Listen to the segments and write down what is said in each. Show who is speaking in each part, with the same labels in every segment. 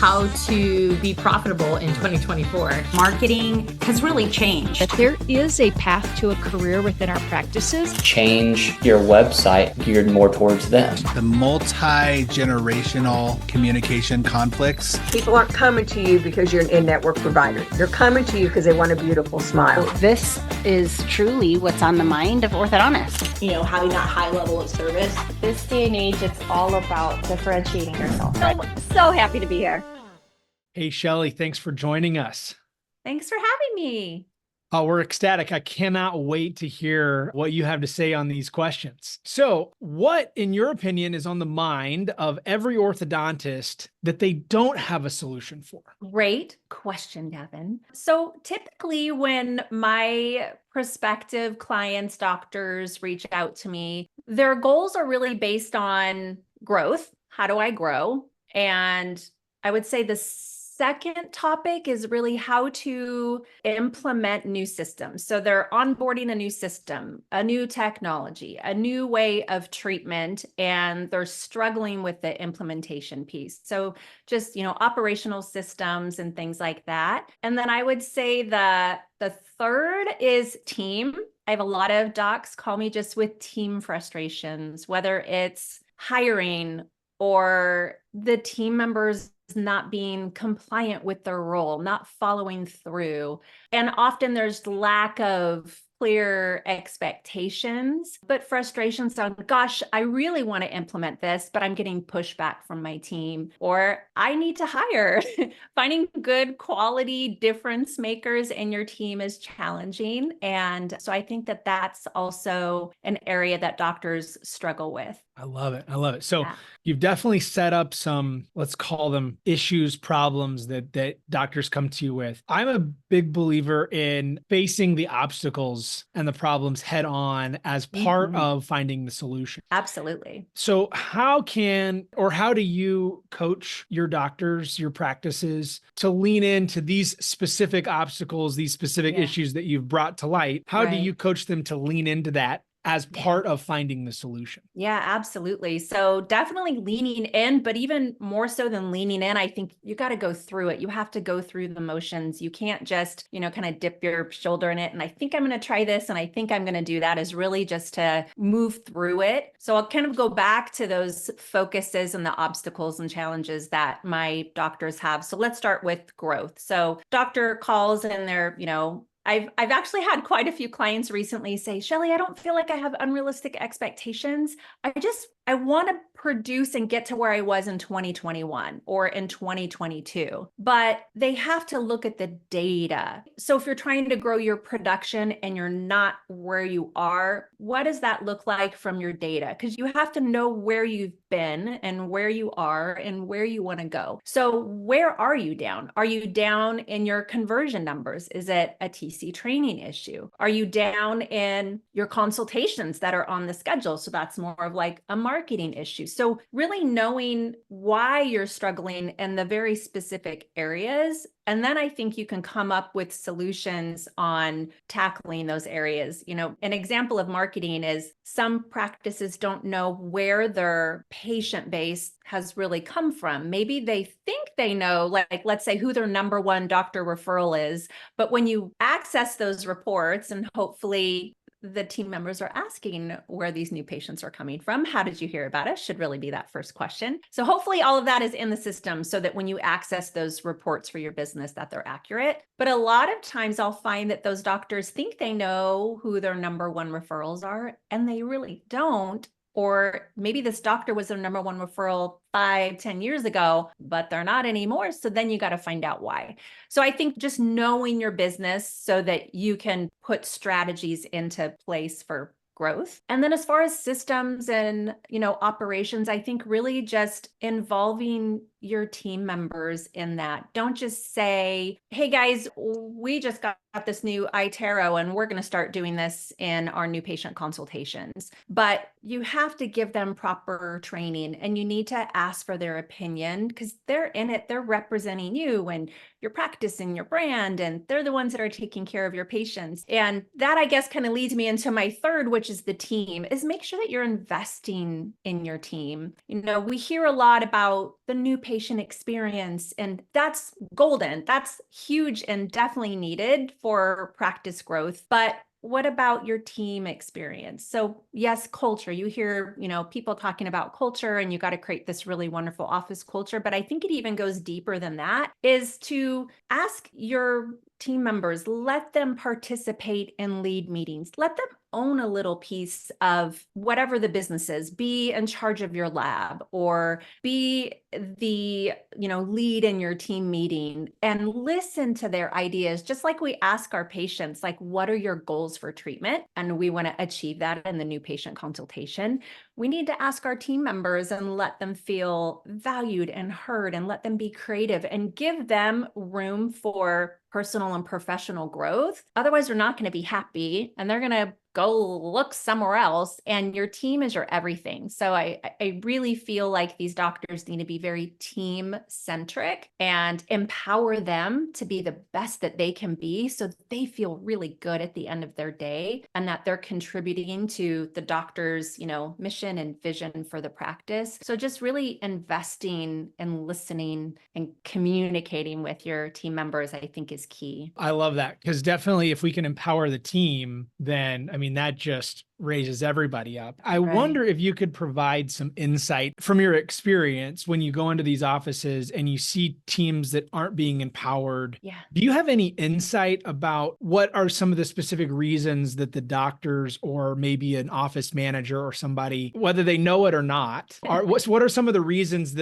Speaker 1: how to be profitable in 2024.
Speaker 2: Marketing has really changed.
Speaker 3: That there is a path to a career within our practices.
Speaker 4: Change your website geared more towards them.
Speaker 5: The multi-generational communication conflicts.
Speaker 6: People aren't coming to you because you're an in-network provider. They're coming to you because they want a beautiful smile.
Speaker 2: This is truly what's on the mind of orthodontists.
Speaker 7: You know, having that high level of service.
Speaker 8: This day and age, it's all about differentiating yourself.
Speaker 9: So happy to be here.
Speaker 10: Hey, Shelley, thanks for joining us.
Speaker 9: Thanks for having me.
Speaker 10: Oh, we're ecstatic. I cannot wait to hear what you have to say on these questions. So what, in your opinion, is on the mind of every orthodontist that they don't have a solution for?
Speaker 9: Great question, Devin. So typically when my prospective clients, doctors reach out to me, their goals are really based on growth. How do I grow? And I would say the second topic is really how to implement new systems. So they're onboarding a new system, a new technology, a new way of treatment, and they're struggling with the implementation piece. So just, operational systems and things like that. And then I would say the third is team. I have a lot of docs call me just with team frustrations, whether it's hiring or the team members not being compliant with their role, not following through. And often there's lack of clear expectations, but frustrations on, gosh, I really want to implement this, but I'm getting pushback from my team, or I need to hire. Finding good quality difference makers in your team is challenging. And so I think that that's also an area that doctors struggle with.
Speaker 10: I love it. I love it. So you've definitely set up some, let's call them issues, problems that doctors come to you with. I'm a big believer in facing the obstacles and the problems head on as part of finding the solution.
Speaker 9: Absolutely.
Speaker 10: So how do you coach your doctors, your practices to lean into these specific obstacles, these specific issues that you've brought to light? How do you coach them to lean into that as part of finding the solution?
Speaker 9: Yeah, absolutely. So definitely leaning in, but even more so than leaning in, I think you got to go through it. You have to go through the motions. You can't just, kind of dip your shoulder in it. And I think I'm going to try this. And I think I'm going to do that, is really just to move through it. So I'll kind of go back to those focuses and the obstacles and challenges that my doctors have. So let's start with growth. So doctor calls and they're, I've actually had quite a few clients recently say, Shelley, I don't feel like I have unrealistic expectations. I want to produce and get to where I was in 2021 or in 2022, but they have to look at the data. So if you're trying to grow your production and you're not where you are, what does that look like from your data? Because you have to know where you've been and where you are and where you want to go. So where are you down? Are you down in your conversion numbers? Is it a TC training issue? Are you down in your consultations that are on the schedule? So that's more of like a marketing issue. So really knowing why you're struggling in the very specific areas. And then I think you can come up with solutions on tackling those areas. An example of marketing is some practices don't know where their patient base has really come from. Maybe they think they know, like, let's say who their number one doctor referral is. But when you access those reports, and hopefully the team members are asking where these new patients are coming from. How did you hear about us? Should really be that first question. So hopefully all of that is in the system so that when you access those reports for your business, that they're accurate. But a lot of times I'll find that those doctors think they know who their number one referrals are, and they really don't. Or maybe this doctor was their number one referral 5-10 years ago, but they're not anymore. So then you got to find out why. So I think just knowing your business so that you can put strategies into place for growth. And then as far as systems and, operations, I think really just involving your team members in that. Don't just say, hey guys, we just got this new iTero and we're going to start doing this in our new patient consultations. But you have to give them proper training and you need to ask for their opinion because they're in it. They're representing you and your practice and your brand, and they're the ones that are taking care of your patients. And that, I guess, kind of leads me into my third, which is the team, is make sure that you're investing in your team. We hear a lot about the new patient patient experience. And that's golden. That's huge and definitely needed for practice growth. But what about your team experience? So yes, culture, you hear, people talking about culture and you got to create this really wonderful office culture. But I think it even goes deeper than that, is to ask your team members, let them participate in lead meetings, let them own a little piece of whatever the business is, be in charge of your lab or be the, lead in your team meeting, and listen to their ideas. Just like we ask our patients, like, what are your goals for treatment? And we want to achieve that in the new patient consultation. We need to ask our team members and let them feel valued and heard, and let them be creative and give them room for personal and professional growth. Otherwise, they're not going to be happy and they're going to go look somewhere else, and your team is your everything. So I really feel like these doctors need to be very team centric and empower them to be the best that they can be, so that they feel really good at the end of their day and that they're contributing to the doctor's, mission and vision for the practice. So just really investing and listening and communicating with your team members, I think, is key.
Speaker 10: I love that, because definitely if we can empower the team, then that just raises everybody up. I wonder if you could provide some insight from your experience when you go into these offices and you see teams that aren't being empowered.
Speaker 9: Yeah.
Speaker 10: Do you have any insight about what are some of the specific reasons that the doctors, or maybe an office manager or somebody, whether they know it or not, what are some of the reasons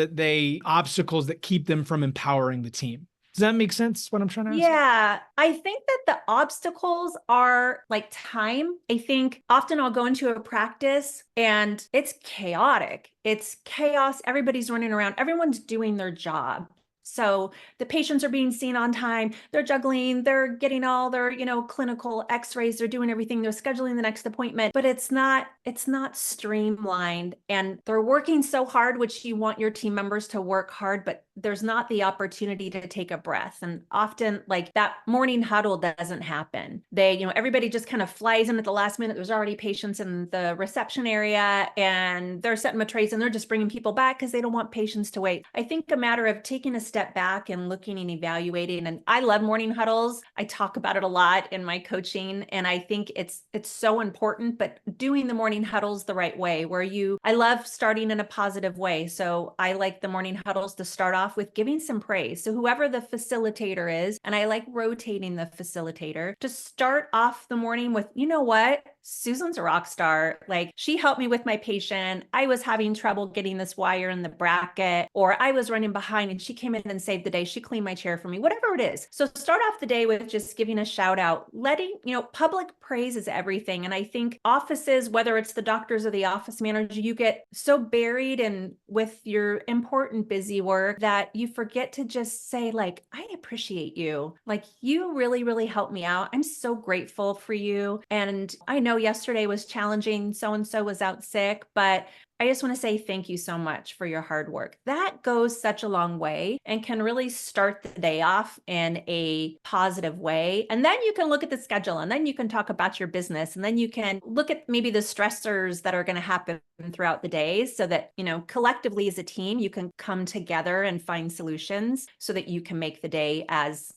Speaker 10: obstacles that keep them from empowering the team? Does that make sense, what I'm trying to ask?
Speaker 9: Yeah, I think that the obstacles are like time. I think often I'll go into a practice and it's chaotic. It's chaos. Everybody's running around. Everyone's doing their job. So the patients are being seen on time. They're juggling, they're getting all their, clinical x-rays, they're doing everything, they're scheduling the next appointment, but it's not streamlined, and they're working so hard, which you want your team members to work hard, but there's not the opportunity to take a breath. And often, like, that morning huddle doesn't happen. Everybody just kind of flies in at the last minute. There's already patients in the reception area and they're setting my trays and they're just bringing people back because they don't want patients to wait. I think a matter of taking a step back and looking and evaluating. And I love morning huddles. I talk about it a lot in my coaching. And I think it's so important, but doing the morning huddles the right way, I love starting in a positive way. So I like the morning huddles to start off with giving some praise. So whoever the facilitator is, and I like rotating the facilitator, to start off the morning with, you know what? Susan's a rock star. Like, she helped me with my patient. I was having trouble getting this wire in the bracket, or I was running behind and she came in and saved the day. She cleaned my chair for me, whatever it is. So start off the day with just giving a shout out, public praise is everything. And I think offices, whether it's the doctors or the office manager, you get so buried in with your important busy work that you forget to just say, like, I appreciate you. Like, you really, really helped me out. I'm so grateful for you. And I know yesterday was challenging. So-and-so was out sick, but I just want to say thank you so much for your hard work. That goes such a long way and can really start the day off in a positive way. And then you can look at the schedule, and then you can talk about your business, and then you can look at maybe the stressors that are going to happen throughout the day, so that, collectively as a team, you can come together and find solutions so that you can make the day as,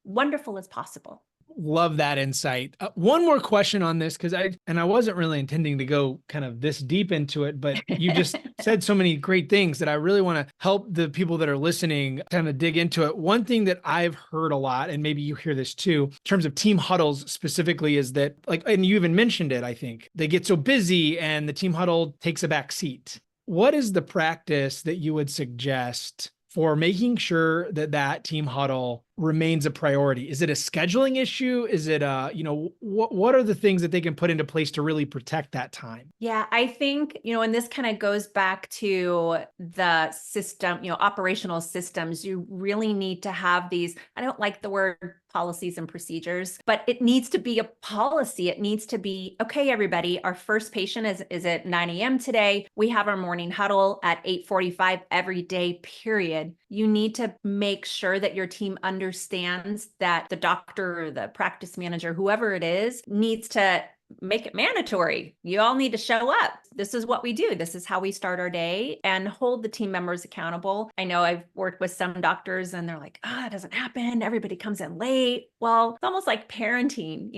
Speaker 9: wonderful as possible.
Speaker 10: Love that insight. One more question on this, because I wasn't really intending to go kind of this deep into it, but you just said so many great things that I really want to help the people that are listening kind of dig into it. One thing that I've heard a lot, and maybe you hear this too, in terms of team huddles specifically, is that, like, and you even mentioned it, I think, they get so busy and the team huddle takes a back seat. What is the practice that you would suggest for making sure that team huddle remains a priority? Is it a scheduling issue? Is it what are the things that they can put into place to really protect that time?
Speaker 9: Yeah, I think, and this kind of goes back to the system, operational systems. You really need to have these, I don't like the word policies and procedures, but it needs to be a policy. It needs to be, okay, everybody, our first patient is at 9 a.m. today. We have our morning huddle at 8:45 every day, period. You need to make sure that your team understands that the doctor or the practice manager, whoever it is, needs to make it mandatory. You all need to show up. This is what we do. This is how we start our day, and hold the team members accountable. I know I've worked with some doctors and they're like, it doesn't happen. Everybody comes in late. Well, it's almost like parenting.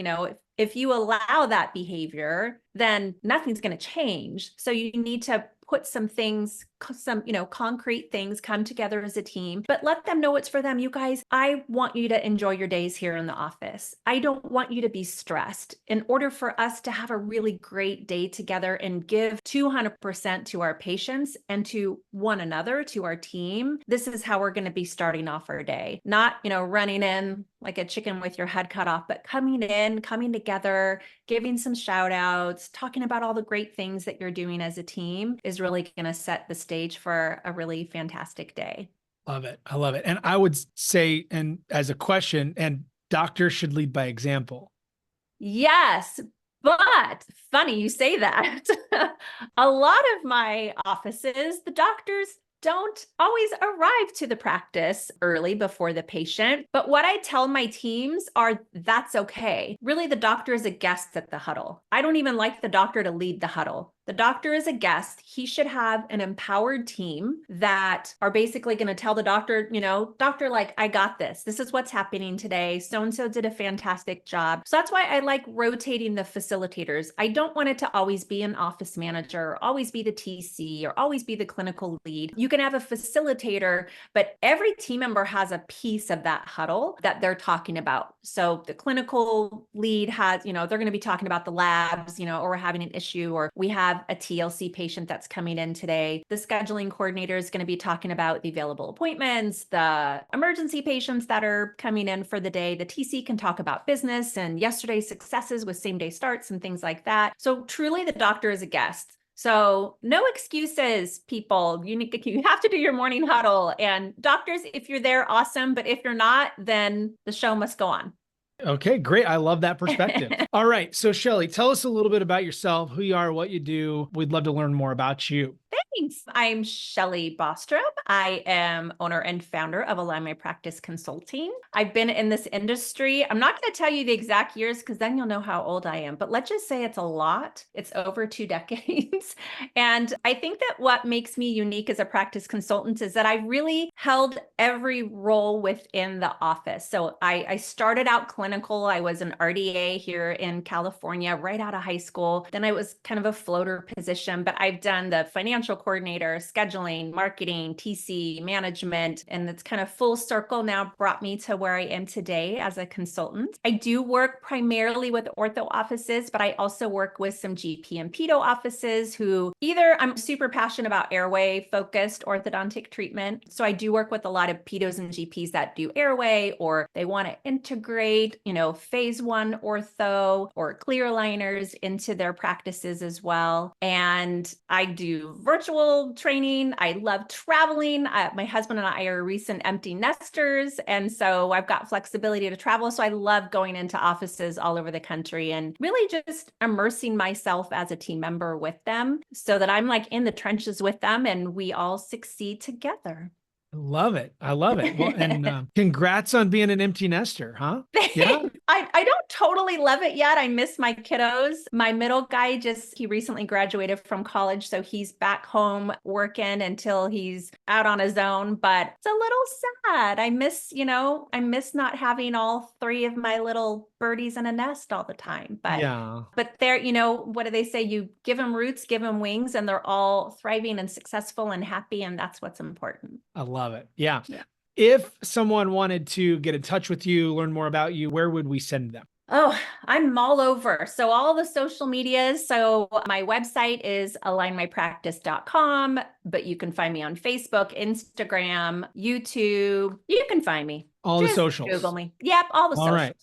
Speaker 9: If you allow that behavior, then nothing's going to change. So you need to put some things, concrete things, come together as a team, but let them know it's for them. You guys, I want you to enjoy your days here in the office. I don't want you to be stressed. In order for us to have a really great day together and give 200% to our patients and to one another, to our team, this is how we're going to be starting off our day. Not, running in like a chicken with your head cut off, but coming together, giving some shout outs, talking about all the great things that you're doing as a team is really going to set the stage for a really fantastic day.
Speaker 10: Love it. I love it. And I would say, and as a question, and doctors should lead by example.
Speaker 9: Yes. But funny you say that. A lot of my offices, the doctors don't always arrive to the practice early before the patient. But what I tell my teams are that's okay. Really, the doctor is a guest at the huddle. I don't even like the doctor to lead the huddle. The doctor is a guest. He should have an empowered team that are basically going to tell the doctor, doctor, I got this. This is what's happening today. So-and-so did a fantastic job. So that's why I like rotating the facilitators. I don't want it to always be an office manager, or always be the TC, or always be the clinical lead. You can have a facilitator, but every team member has a piece of that huddle that they're talking about. So the clinical lead has, they're going to be talking about the labs, or we're having an issue, or we have a TLC patient that's coming in today. The scheduling coordinator is going to be talking about the available appointments, the emergency patients that are coming in for the day. The TC can talk about business and yesterday's successes with same day starts and things like that. So truly the doctor is a guest. So no excuses, people. You have to do your morning huddle. And doctors, if you're there, awesome. But if you're not, then the show must go on.
Speaker 10: Okay, great. I love that perspective. All right. So Shelley, tell us a little bit about yourself, who you are, what you do. We'd love to learn more about you.
Speaker 9: Thanks. I'm Shelly Bosstrap. I am owner and founder of Align My Practice Consulting. I've been in this industry. I'm not going to tell you the exact years because then you'll know how old I am, but let's just say it's a lot. It's over 2 decades. And I think that what makes me unique as a practice consultant is that I really held every role within the office. So I started out clinical. I was an RDA here in California right out of high school. Then I was kind of a floater position, but I've done the financial coordinator, scheduling, marketing, TC, management, and it's kind of full circle now brought me to where I am today as a consultant. I do work primarily with ortho offices, but I also work with some GP and pedo offices who either I'm super passionate about airway focused orthodontic treatment. So I do work with a lot of pedos and GPs that do airway, or they want to integrate, phase 1 ortho or clear aligners into their practices as well. And I do virtual training. I love traveling. My husband and I are recent empty nesters. And so I've got flexibility to travel. So I love going into offices all over the country and really just immersing myself as a team member with them so that I'm in the trenches with them and we all succeed together.
Speaker 10: I love it. I love it. Well, and congrats on being an empty nester, huh? Yeah.
Speaker 9: I don't totally love it yet. I miss my kiddos. My middle guy he recently graduated from college. So he's back home working until he's out on his own, but it's a little sad. I miss not having all 3 of my little birdies in a nest all the time. But yeah, but they're, what do they say? You give them roots, give them wings, and they're all thriving and successful and happy. And that's what's important.
Speaker 10: I love it. Yeah. If someone wanted to get in touch with you, learn more about you, where would we send them?
Speaker 9: Oh, I'm all over. So all the social medias. So my website is alignmypractice.com, but you can find me on Facebook, Instagram, YouTube. You can find me.
Speaker 10: All the socials.
Speaker 9: Google me. Yep. All the socials.
Speaker 10: All right.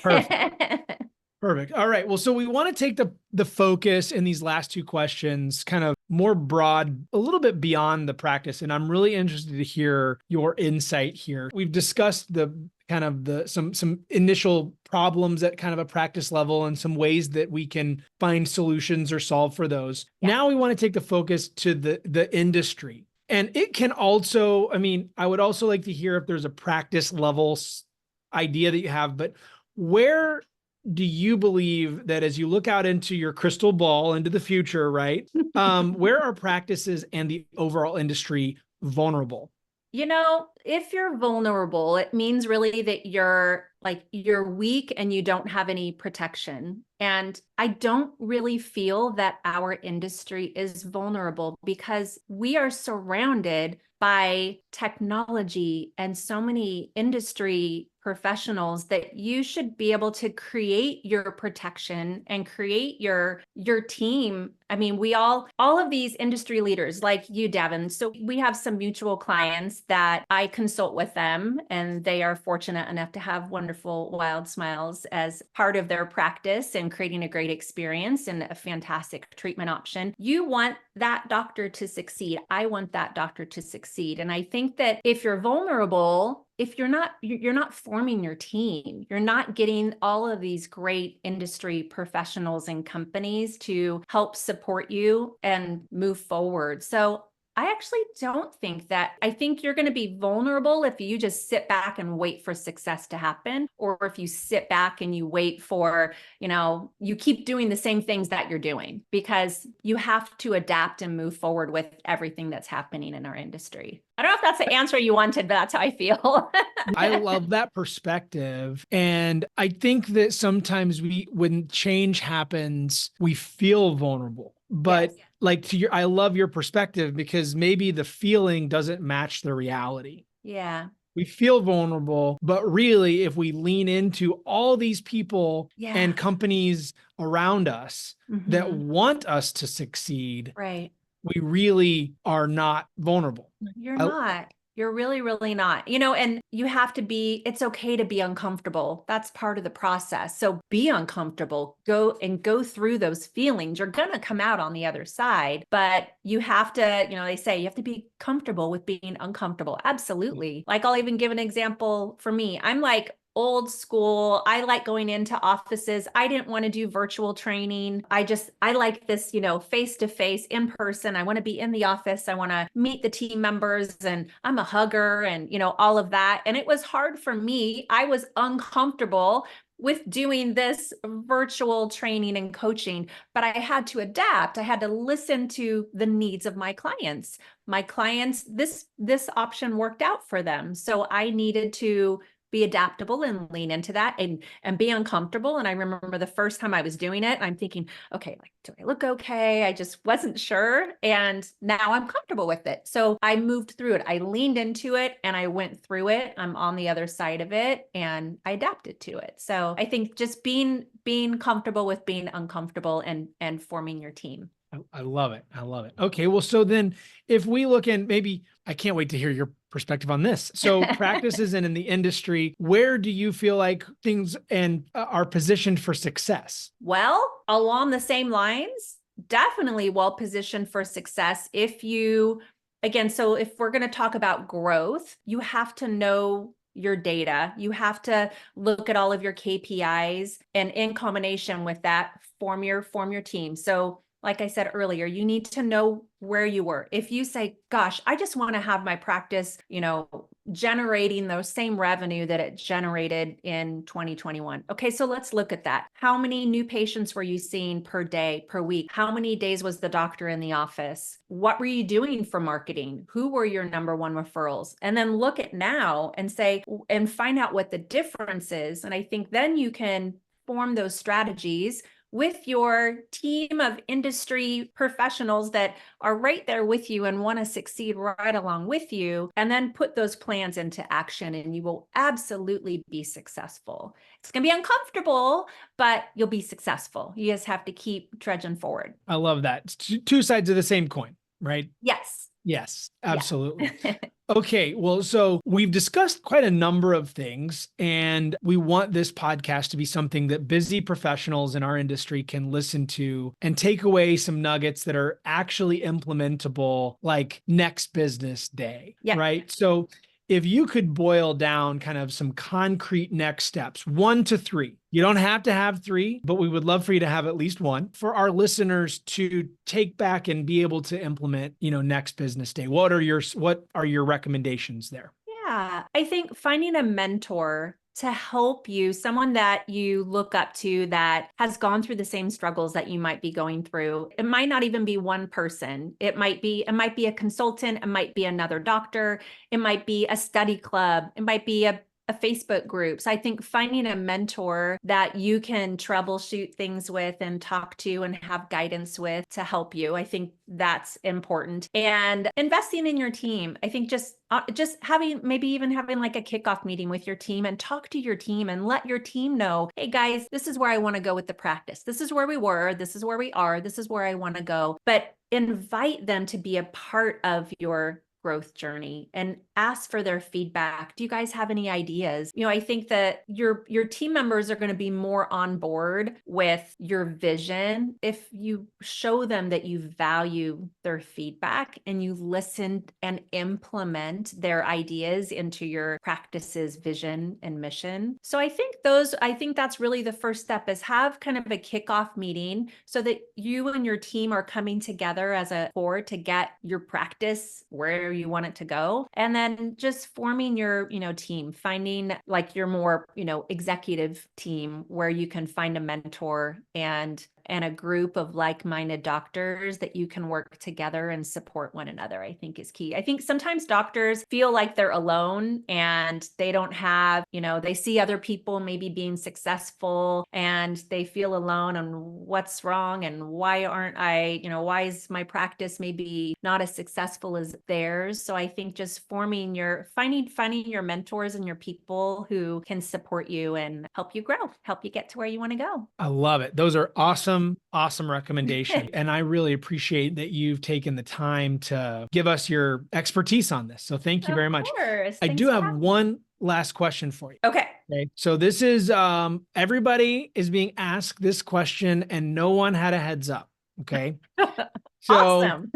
Speaker 10: Perfect. Perfect. All right. Well, so we want to take the focus in these last 2 questions kind of more broad, a little bit beyond the practice. And I'm really interested to hear your insight here. We've discussed some initial problems at kind of a practice level and some ways that we can find solutions or solve for those. Yeah. Now we want to take the focus to the industry. And it can also, I would also like to hear if there's a practice level idea that you have, but where do you believe that as you look out into your crystal ball into the future, right? Where are practices and the overall industry vulnerable?
Speaker 9: If you're vulnerable, it means really that you're weak and you don't have any protection. And I don't really feel that our industry is vulnerable because we are surrounded by technology and so many industry professionals that you should be able to create your protection and create your team. I mean, all of these industry leaders like you, Devin. So we have some mutual clients that I consult with them, and they are fortunate enough to have wonderful WildSmiles as part of their practice and creating a great experience and a fantastic treatment option. You want that doctor to succeed. I want that doctor to succeed. And I think that if you're vulnerable, if you're not forming your team, you're not getting all of these great industry professionals and companies to help support you and move forward. So I actually don't think that. I think you're going to be vulnerable if you just sit back and wait for success to happen, or if you sit back and you wait for, you keep doing the same things that you're doing, because you have to adapt and move forward with everything that's happening in our industry. I don't know if that's the answer you wanted, but that's how I feel.
Speaker 10: I love that perspective. And I think that sometimes when change happens, we feel vulnerable. But yes. I love your perspective, because maybe the feeling doesn't match the reality.
Speaker 9: Yeah.
Speaker 10: We feel vulnerable, but really, if we lean into all these people and companies around us that want us to succeed,
Speaker 9: right,
Speaker 10: we really are not vulnerable.
Speaker 9: You're not. You're really, really not. And you have to it's okay to be uncomfortable. That's part of the process. So be uncomfortable, go through those feelings. You're going to come out on the other side, but you have to, they say you have to be comfortable with being uncomfortable. Absolutely. Like, I'll even give an example for me. I'm like old school. I like going into offices. I didn't want to do virtual training. I like this, face-to-face, in person. I want to be in the office. I want to meet the team members, and I'm a hugger and, all of that. And it was hard for me. I was uncomfortable with doing this virtual training and coaching, but I had to adapt. I had to listen to the needs of my clients. My clients, this option worked out for them. So I needed to be adaptable and lean into that and be uncomfortable. And I remember the first time I was doing it, I'm thinking, okay, do I look okay? I just wasn't sure. And now I'm comfortable with it. So I moved through it. I leaned into it and I went through it. I'm on the other side of it and I adapted to it. So I think just being comfortable with being uncomfortable and forming your team.
Speaker 10: I love it. I love it. Okay. Well, so then if we look in, maybe I can't wait to hear your perspective on this. So practices and in the industry, where do you feel like things are positioned for success?
Speaker 9: Well, along the same lines, definitely well positioned for success. So if we're going to talk about growth, you have to know your data. You have to look at all of your KPIs, and in combination with that, form your team. So like I said earlier, you need to know where you were. If you say, gosh, I just want to have my practice, generating those same revenue that it generated in 2021. Okay, so let's look at that. How many new patients were you seeing per day, per week? How many days was the doctor in the office? What were you doing for marketing? Who were your number one referrals? And then look at now and find out what the difference is. And I think then you can form those strategies with your team of industry professionals that are right there with you and want to succeed right along with you, and then put those plans into action, and you will absolutely be successful. It's going to be uncomfortable, but you'll be successful. You just have to keep trudging forward.
Speaker 10: I love that. It's two sides of the same coin, right?
Speaker 9: Yes.
Speaker 10: Yes, absolutely. Yeah. Okay, well, so we've discussed quite a number of things, and we want this podcast to be something that busy professionals in our industry can listen to and take away some nuggets that are actually implementable, like next business day, right? So if you could boil down kind of some concrete next steps, 1 to 3, you don't have to have 3, but we would love for you to have at least 1 for our listeners to take back and be able to implement, next business day. What are your recommendations there?
Speaker 9: Yeah, I think finding a mentor to help you, someone that you look up to that has gone through the same struggles that you might be going through. It might not even be one person. It might be a consultant, it might be another doctor, it might be a study club, it might be a Facebook group. So I think finding a mentor that you can troubleshoot things with and talk to and have guidance with to help you, I think that's important. And investing in your team. I think just having, maybe even having like a kickoff meeting with your team and talk to your team and let your team know, hey guys, this is where I want to go with the practice. This is where we were. This is where we are. This is where I want to go. But invite them to be a part of your growth journey and ask for their feedback. Do you guys have any ideas? I think that your team members are going to be more on board with your vision if you show them that you value their feedback and you listen and implement their ideas into your practice's vision and mission. So I think that's really the first step, is have kind of a kickoff meeting so that you and your team are coming together as a board to get your practice where you want it to go. And then just forming your, team, finding like your more, executive team where you can find a mentor and a group of like-minded doctors that you can work together and support one another, I think is key. I think sometimes doctors feel like they're alone and they don't have, they see other people maybe being successful and they feel alone on what's wrong and why aren't I, why is my practice maybe not as successful as theirs? So I think just finding your mentors and your people who can support you and help you grow, help you get to where you want to go.
Speaker 10: I love it. Those are awesome recommendation. And I really appreciate that you've taken the time to give us your expertise on this. So thank you very much.
Speaker 9: Of course.
Speaker 10: I do have one last question for you.
Speaker 9: Okay.
Speaker 10: So this is, everybody is being asked this question and no one had a heads up. Okay. So
Speaker 9: Awesome.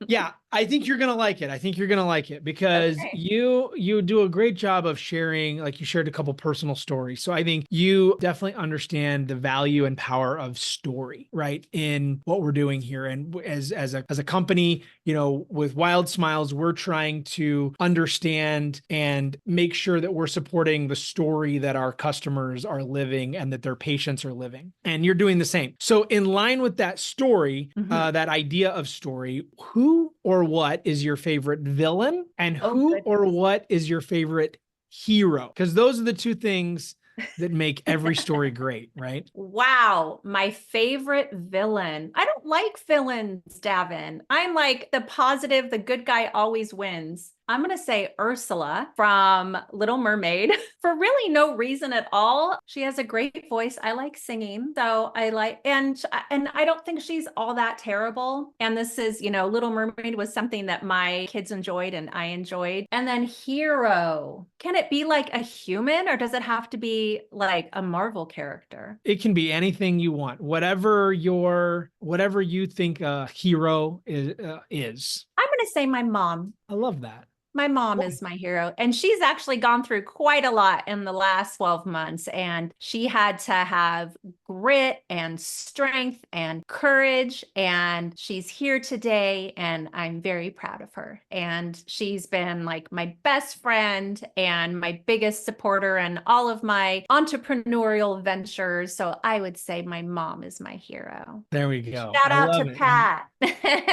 Speaker 10: yeah, I think you're going to like it. Because you do a great job of sharing, like you shared a couple personal stories. So I think you definitely understand the value and power of story, right, in what we're doing here. And as a company, with WildSmiles, we're trying to understand and make sure that we're supporting the story that our customers are living and that their patients are living. And you're doing the same. So in line with that story, that idea of story, who or what is your favorite villain, and who or what is your favorite hero? Because those are the two things that make every story great, right?
Speaker 9: Wow. My favorite villain. I don't like villains, Davin. I'm like the positive, the good guy always wins. I'm going to say Ursula from Little Mermaid for really no reason at all. She has a great voice. I like singing. So I like, and I don't think she's all that terrible. And this is, Little Mermaid was something that my kids enjoyed and I enjoyed. And then hero, can it be like a human or does it have to be like a Marvel character?
Speaker 10: It can be anything you want, whatever you think a hero is.
Speaker 9: I'm going to say my mom.
Speaker 10: I love that.
Speaker 9: My mom is my hero, and she's actually gone through quite a lot in the last 12 months, and she had to have grit and strength and courage, and she's here today, and I'm very proud of her. And she's been like my best friend and my biggest supporter in all of my entrepreneurial ventures. So I would say my mom is my hero.
Speaker 10: There we go.
Speaker 9: Shout out to Pat.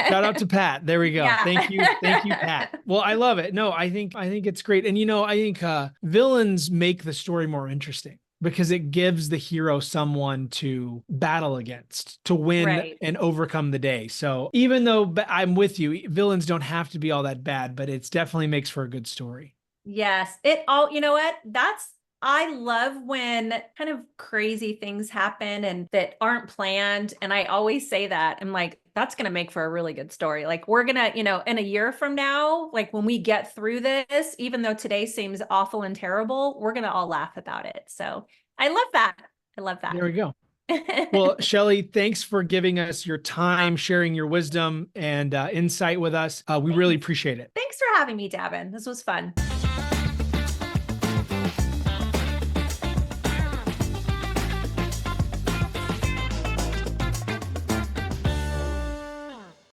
Speaker 10: Shout out to Pat. There we go.
Speaker 9: Yeah.
Speaker 10: Thank you, Pat. Well, I love it. No, I think it's great. And I think villains make the story more interesting because it gives the hero someone to battle against, to win and overcome the day. So even though I'm with you, villains don't have to be all that bad, but it definitely makes for a good story.
Speaker 9: Yes. I love when kind of crazy things happen and that aren't planned. And I always say that I'm like, that's going to make for a really good story. Like we're going to, in a year from now, like when we get through this, even though today seems awful and terrible, we're going to all laugh about it. So I love that.
Speaker 10: There we go. Well, Shelly, thanks for giving us your time, sharing your wisdom and insight with us. We really appreciate it.
Speaker 9: Thanks for having me, Davin. This was fun.